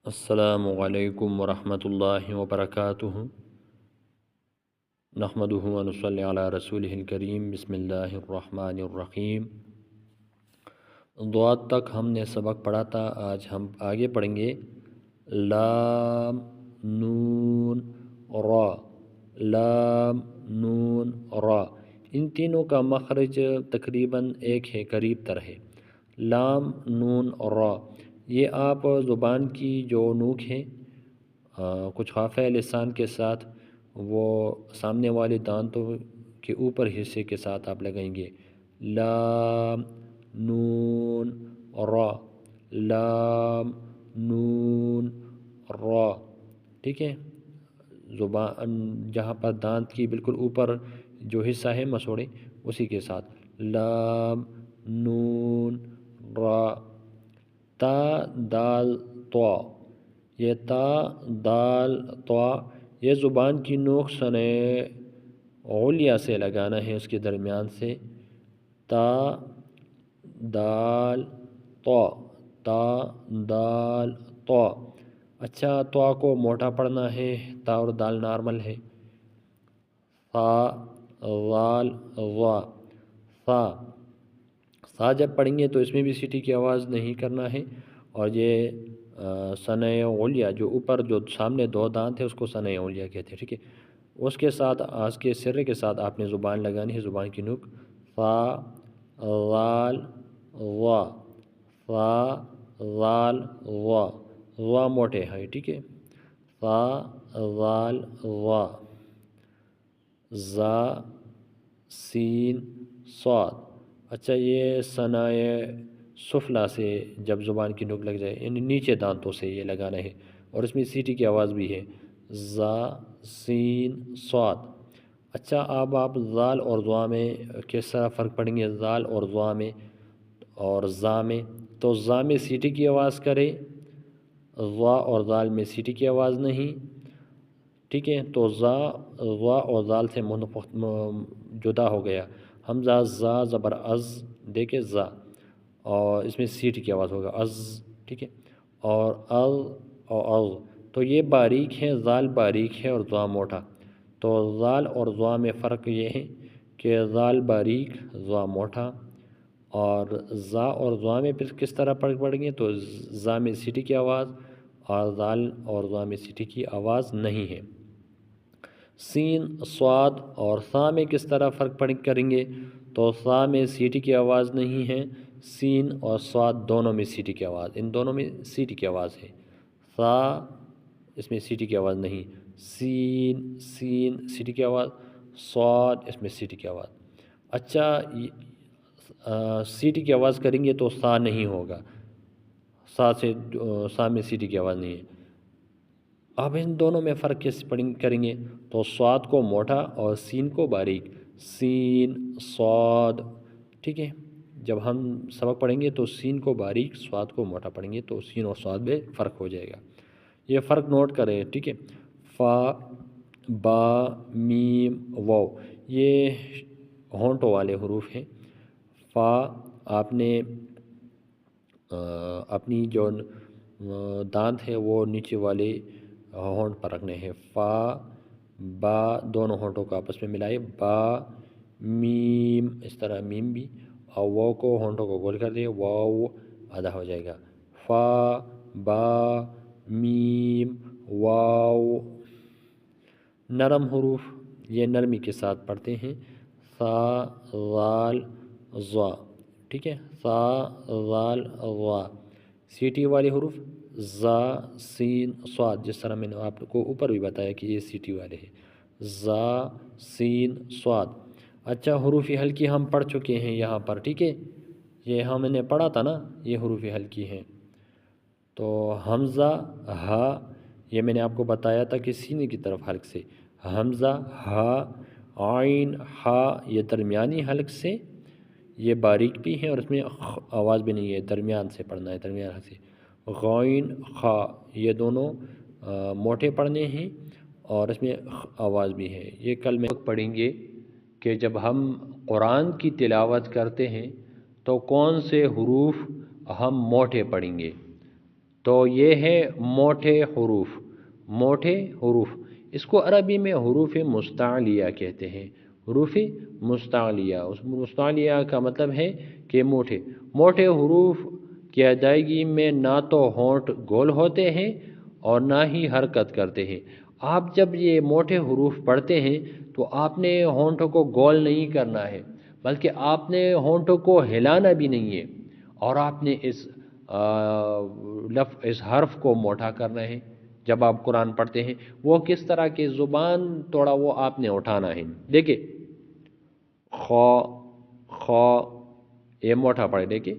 السلام علیکم ورحمۃ اللہ وبرکاتہ۔ نحمدہ و نصلی علی رسولہ الکریم۔ بسم اللہ الرحمن الرحیم۔ دعات تک ہم نے سبق پڑھا تھا، آج ہم آگے پڑھیں گے لام نون را۔ لام نون را، ان تینوں کا مخرج تقریباً ایک ہے، قریب تر ہے۔ لام نون را، یہ آپ زبان کی جو نوک ہے کچھ خافہ لسان کے ساتھ وہ سامنے والے دانتوں کے اوپر حصے کے ساتھ آپ لگائیں گے۔ لام نون را، لام نون را، ٹھیک ہے۔ زبان جہاں پر دانت کی بالکل اوپر جو حصہ ہے مسوڑے، اسی کے ساتھ لام نون را۔ تا دال طا، یہ تا دال طا، یہ زبان کی نوک ثنۂ علیا سے لگانا ہے، اس کے درمیان سے۔ تا دال طا، تا دال طا۔ اچھا، طا کو موٹا پڑھنا ہے، تا اور دال نارمل ہے۔ ثا ذال ظا، ثا۔ ثا جب پڑھیں گے تو اس میں بھی سیٹی کی آواز نہیں کرنا ہے، اور یہ ثنۂ علیا جو اوپر جو سامنے دو دانت ہے اس کو ثنۂ علیا کہتے ہیں، ٹھیک ہے۔ اس کے ساتھ آج کے سرے کے ساتھ آپ نے زبان لگانی ہے، زبان کی نوک۔ ثا ذال ظا، ثا ذال ظا، ظا موٹے ہیں، ٹھیک ہے۔ ثا ذال ظا، زا سین صاد۔ اچھا، یہ ثنائے سفلا سے جب زبان کی نوک لگ جائے، یعنی نیچے دانتوں سے یہ لگانا ہے، اور اس میں سیٹی کی آواز بھی ہے۔ زا سین صاد۔ اچھا، اب آپ ذال اور ظا میں کس طرح فرق پڑیں گے؟ ذال اور ظا میں اور ظا میں، تو ظا میں سیٹی کی آواز کرے، ظا اور ذال میں سیٹی کی آواز نہیں، ٹھیک ہے۔ تو ظا اور ذال سے جدا ہو گیا۔ حمزہ زا زبر از دے کے زا، اور اس میں سیٹی کی آواز ہوگا از، ٹھیک ہے۔ اور ال اور از، تو یہ باریک ہے، ذال باریک ہے اور ظا موٹا۔ تو ذال اور ظا میں فرق یہ ہے کہ ذال باریک، ظا موٹا۔ اور ذا اور ظا میں پھر کس طرح فرق پڑیں گے؟ تو ذا میں سیٹی کی آواز اور ذال اور ظا میں سیٹی کی آواز نہیں ہے۔ سین صاد اور ثا میں کس طرح فرق کریں گے؟ تو ثا میں سیٹی کی آواز نہیں ہے، سین اور صاد دونوں میں سیٹی کی آواز، ان دونوں میں سیٹی کی آواز ہے۔ ثا اس میں سیٹی کی آواز نہیں، سین سیٹی کی آواز، صاد اس میں سیٹی کی آواز۔ اچھا، سیٹی کی آواز کریں گے تو ثا نہیں ہوگا، ثا میں سیٹی کی آواز نہیں ہے۔ اب ان دونوں میں فرق کس کریں گے؟ تو صاد کو موٹا اور سین کو باریک، سین صاد، ٹھیک ہے۔ جب ہم سبق پڑھیں گے تو سین کو باریک، صاد کو موٹا پڑھیں گے، تو سین اور صاد میں فرق ہو جائے گا۔ یہ فرق نوٹ کریں، ٹھیک ہے۔ فا با میم واو، یہ ہونٹوں والے حروف ہیں۔ فا آپ نے اپنی جو دانت ہے وہ نیچے والے ہونٹ پر رکھنے ہیں۔ فا با دونوں ہونٹوں کو آپس میں ملائے، با میم اس طرح میم بھی، اور واو کو ہونٹوں کو گول کر دیں، واو آدھا ہو جائے گا۔ فا با میم واو، نرم حروف یہ نرمی کے ساتھ پڑھتے ہیں۔ ثا ذال ظا، ٹھیک ہے۔ ثا ذال ظا، سیٹی والے حروف زا سین صاد، جس طرح میں نے آپ کو اوپر بھی بتایا کہ یہ سیٹی والے ہیں، زا سین صاد۔ اچھا، حروف ہلکی ہم پڑھ چکے ہیں یہاں پر، ٹھیک ہے، یہ ہم نے پڑھا تھا نا، یہ حروف ہلکی ہیں۔ تو حمزہ ہا، یہ میں نے آپ کو بتایا تھا کہ سینے کی طرف حلق سے، حمزہ ہا، عین ہا، یہ درمیانی حلق سے، یہ باریک بھی ہیں اور اس میں آواز بھی نہیں ہے، درمیان سے پڑھنا ہے، درمیان حلق سے۔ غین خا، یہ دونوں موٹے پڑھنے ہیں اور اس میں آواز بھی ہے۔ یہ کل میں پڑھیں گے کہ جب ہم قرآن کی تلاوت کرتے ہیں تو کون سے حروف ہم موٹے پڑھیں گے۔ تو یہ ہے موٹے حروف، موٹے حروف، اس کو عربی میں حروف مستعلیہ کہتے ہیں، حروف مستعلیہ۔ اس مستعلیہ کا مطلب ہے کہ موٹے، موٹے حروف کی ادائیگی میں نہ تو ہونٹ گول ہوتے ہیں اور نہ ہی حرکت کرتے ہیں۔ آپ جب یہ موٹے حروف پڑھتے ہیں تو آپ نے ہونٹوں کو گول نہیں کرنا ہے، بلکہ آپ نے ہونٹوں کو ہلانا بھی نہیں ہے، اور آپ نے اس حرف کو موٹا کرنا ہے۔ جب آپ قرآن پڑھتے ہیں وہ کس طرح کی زبان تھوڑا وہ آپ نے اٹھانا ہے۔ دیکھیں خو، خو، یہ موٹا پڑے، دیکھیں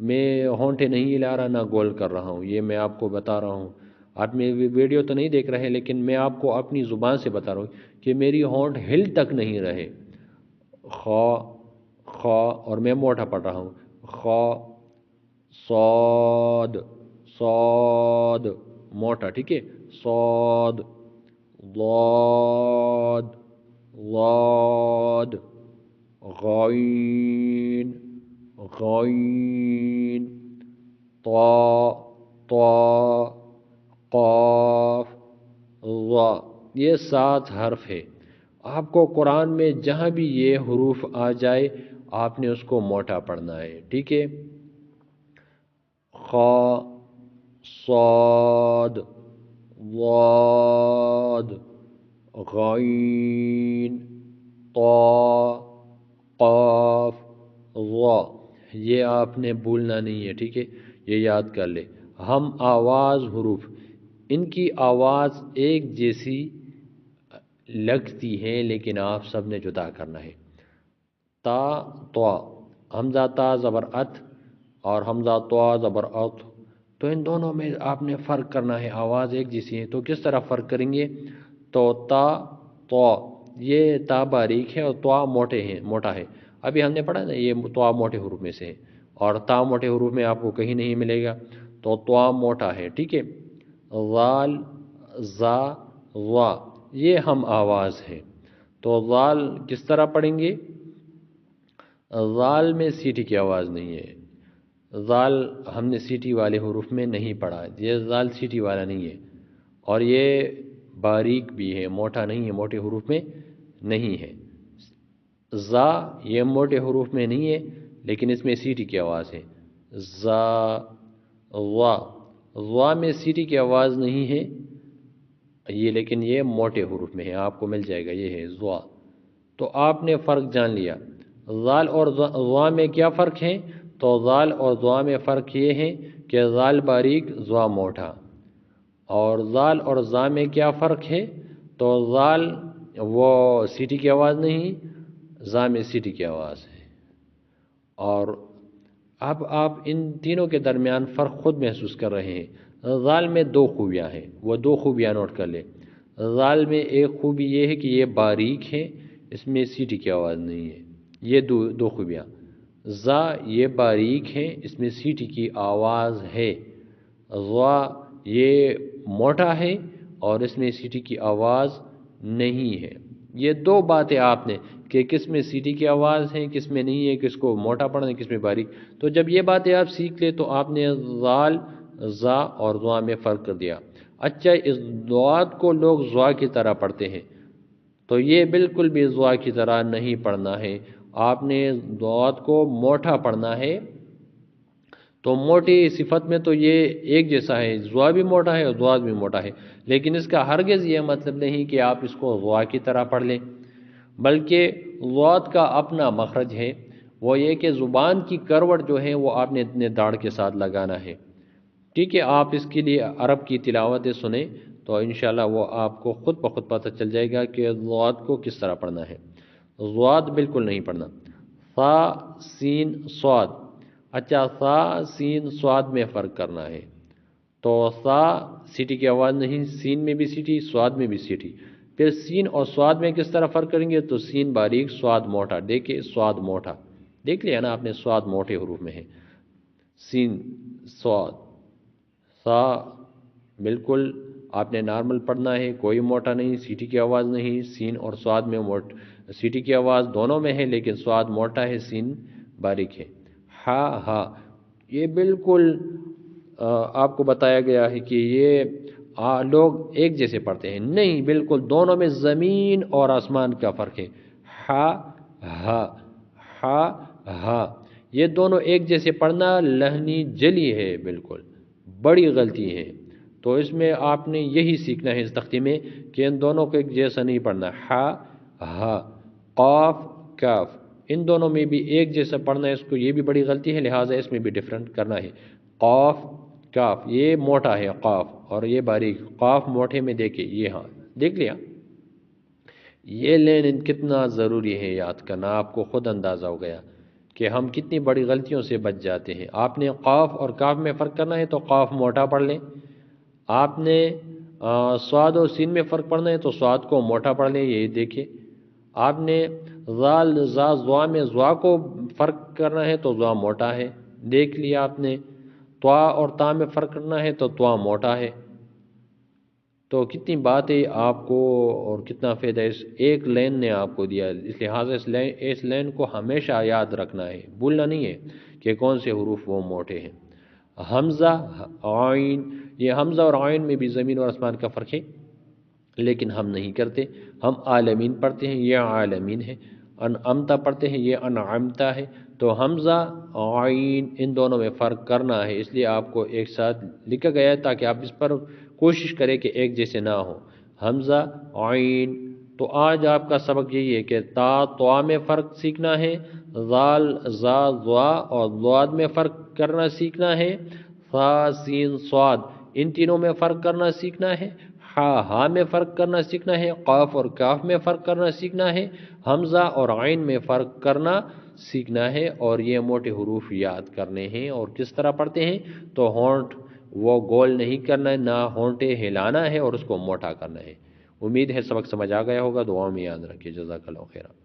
میں ہونٹے نہیں ہلا رہا، نہ گول کر رہا ہوں، یہ میں آپ کو بتا رہا ہوں۔ آپ میں ویڈیو تو نہیں دیکھ رہے، لیکن میں آپ کو اپنی زبان سے بتا رہا ہوں کہ میری ہونٹ ہل تک نہیں رہے۔ خو، خو، اور میں موٹا پڑھ رہا ہوں، خو، صاد، صاد، موٹا، ٹھیک ہے، صاد، ضاد، ضاد، غین، غین، طا، طا، قاف، ظا، یہ 7 حرف ہے۔ آپ کو قرآن میں جہاں بھی یہ حروف آ جائے آپ نے اس کو موٹا پڑھنا ہے، ٹھیک ہے۔ خا، صاد، ضاد، غین، طا، قاف، ظا، یہ آپ نے بھولنا نہیں ہے، ٹھیک ہے، یہ یاد کر لے۔ ہم آواز حروف، ان کی آواز ایک جیسی لگتی ہے لیکن آپ سب نے جدا کرنا ہے۔ تا، طا، حمزہ تا زبر ات اور حمزہ طا زبر ات، تو ان دونوں میں آپ نے فرق کرنا ہے، آواز ایک جیسی ہے، تو کس طرح فرق کریں گے؟ تو تا، طا، یہ تا باریک ہے اور طا موٹے ہیں، موٹا ہے۔ ابھی ہم نے پڑھا نا یہ طا موٹے حروف میں سے ہے، اور تا موٹے حروف میں آپ کو کہیں نہیں ملے گا، تو طا موٹا ہے، ٹھیک ہے۔ ذال، زا، وا، یہ ہم آواز ہے، تو ذال کس طرح پڑھیں گے؟ ذال میں سیٹی کی آواز نہیں ہے، ذال ہم نے سیٹی والے حروف میں نہیں پڑھا، یہ ذال سیٹی والا نہیں ہے، اور یہ باریک بھی ہے، موٹا نہیں ہے، موٹے حروف میں نہیں ہے۔ زا، یہ موٹے حروف میں نہیں ہے لیکن اس میں سیٹی کی آواز ہے، زا، وا، وا میں سیٹی کی آواز نہیں ہے یہ، لیکن یہ موٹے حروف میں ہے، آپ کو مل جائے گا، یہ ہے زوا۔ تو آپ نے فرق جان لیا، ذال اور ضا میں کیا فرق ہے؟ تو ذال اور ضا میں فرق یہ ہے کہ ذال باریک، ضا موٹا، اور ذال اور ضا میں کیا فرق ہے؟ تو ذال وہ سیٹی کی آواز نہیں، ضا میں سیٹی کی آواز ہے۔ اور اب آپ ان تینوں کے درمیان فرق خود محسوس کر رہے ہیں۔ ذال میں 2 خوبیاں ہیں، وہ 2 خوبیاں نوٹ کر لیں۔ ذال میں ایک خوبی یہ ہے کہ یہ باریک ہے، اس میں سیٹی کی آواز نہیں ہے، یہ دو خوبیاں۔ زا، یہ باریک ہے، اس میں سیٹی کی آواز ہے۔ ضا، یہ موٹا ہے اور اس میں سیٹی کی آواز نہیں ہے۔ یہ 2 باتیں آپ نے کہ کس میں سیٹی کی آواز ہے، کس میں نہیں ہے، کس کو موٹا پڑھنا ہے، کس میں باریک، تو جب یہ باتیں آپ سیکھ لے تو آپ نے ذال، زا اور ضا میں فرق کر دیا۔ اچھا، اس ضاد کو لوگ ضا کی طرح پڑھتے ہیں، تو یہ بالکل بھی ضا کی طرح نہیں پڑھنا ہے، آپ نے ضاد کو موٹا پڑھنا ہے۔ تو موٹی صفت میں تو یہ ایک جیسا ہے، ضا بھی موٹا ہے اور ضاد بھی موٹا ہے، لیکن اس کا ہرگز یہ مطلب نہیں کہ آپ اس کو ضا کی طرح پڑھ لیں، بلکہ ضاد کا اپنا مخرج ہے، وہ یہ کہ زبان کی کروٹ جو ہے وہ آپ نے اتنے داڑھ کے ساتھ لگانا ہے، ٹھیک ہے۔ آپ اس کے لیے عرب کی تلاوتیں سنیں تو انشاءاللہ وہ آپ کو خود بخود پتہ چل جائے گا کہ ضاد کو کس طرح پڑھنا ہے۔ ضاد بالکل نہیں پڑھنا۔ ثا، سین، صاد، اچھا ثا، سین، صاد میں فرق کرنا ہے، تو ثا سیٹی کی آواز نہیں، سین میں بھی سیٹی، صاد میں بھی سیٹی، پھر سین اور صاد میں کس طرح فرق کریں گے؟ تو سین باریک، صاد موٹا، دیکھیں صاد موٹا، دیکھ لیا نا آپ نے، صاد موٹے حروف میں ہے، سین، صاد، ثا بالکل آپ نے نارمل پڑھنا ہے، کوئی موٹا نہیں، سیٹی کی آواز نہیں، سین اور صاد میں سیٹی کی آواز دونوں میں ہے لیکن صاد موٹا ہے، سین باریک ہے۔ ہا، ہا، یہ بالکل آپ کو بتایا گیا ہے کہ یہ لوگ ایک جیسے پڑھتے ہیں، نہیں، بالکل دونوں میں زمین اور آسمان کا فرق ہے۔ ہا ہا ہا ہا، یہ دونوں ایک جیسے پڑھنا لہنی جلی ہے، بالکل بڑی غلطی ہے۔ تو اس میں آپ نے یہی سیکھنا ہے اس تختی میں کہ ان دونوں کو ایک جیسا نہیں پڑھنا۔ ہا ہا، قاف کاف، ان دونوں میں بھی ایک جیسا پڑھنا ہے، اس کو یہ بھی بڑی غلطی ہے، لہٰذا اس میں بھی ڈفرنٹ کرنا ہے۔ قاف کاف، یہ موٹا ہے قاف اور یہ باریک، قاف موٹے میں دیکھیں، یہ ہاں دیکھ لیا۔ یہ لین کتنا ضروری ہے یاد کرنا، آپ کو خود اندازہ ہو گیا کہ ہم کتنی بڑی غلطیوں سے بچ جاتے ہیں۔ آپ نے قاف اور کاف میں فرق کرنا ہے تو قاف موٹا پڑھ لیں، آپ نے صاد اور سین میں فرق پڑھنا ہے تو صاد کو موٹا پڑھ لیں، یہ دیکھیں۔ آپ نے ذال زا زوا میں زوا کو فرق کرنا ہے تو زوا موٹا ہے، دیکھ لیا آپ نے۔ طوا اور تا میں فرق کرنا ہے تو طوا موٹا ہے۔ تو کتنی باتیں آپ کو اور کتنا فائدہ اس ایک لین نے آپ کو دیا، اس لحاظ اس لین کو ہمیشہ یاد رکھنا ہے، بھولنا نہیں ہے کہ کون سے حروف وہ موٹے ہیں۔ حمزہ عین، یہ حمزہ اور عین میں بھی زمین اور آسمان کا فرق ہے، لیکن ہم نہیں کرتے، ہم عالمین پڑھتے ہیں، یہ عالمین ہے۔ انعمتا پڑھتے ہیں، یہ انعمتا ہے۔ تو حمزہ عین ان دونوں میں فرق کرنا ہے، اس لیے آپ کو ایک ساتھ لکھا گیا ہے تاکہ آپ اس پر کوشش کریں کہ ایک جیسے نہ ہو۔ حمزہ عین، تو آج آپ کا سبق یہی ہے کہ تا طوا میں فرق سیکھنا ہے، ذال زا ضا اور ضاد میں فرق کرنا سیکھنا ہے، ثا سین صاد ان تینوں میں فرق کرنا سیکھنا ہے، ہا میں فرق کرنا سیکھنا ہے، قاف اور کاف میں فرق کرنا سیکھنا ہے، حمزہ اور عین میں فرق کرنا سیکھنا ہے، اور یہ موٹے حروف یاد کرنے ہیں۔ اور کس طرح پڑھتے ہیں تو ہونٹ وہ گول نہیں کرنا ہے، نہ ہونٹے ہلانا ہے اور اس کو موٹا کرنا ہے۔ امید ہے سبق سمجھ آ گیا ہوگا، دعاؤں میں یاد رکھیے، جزاک اللہ خیر۔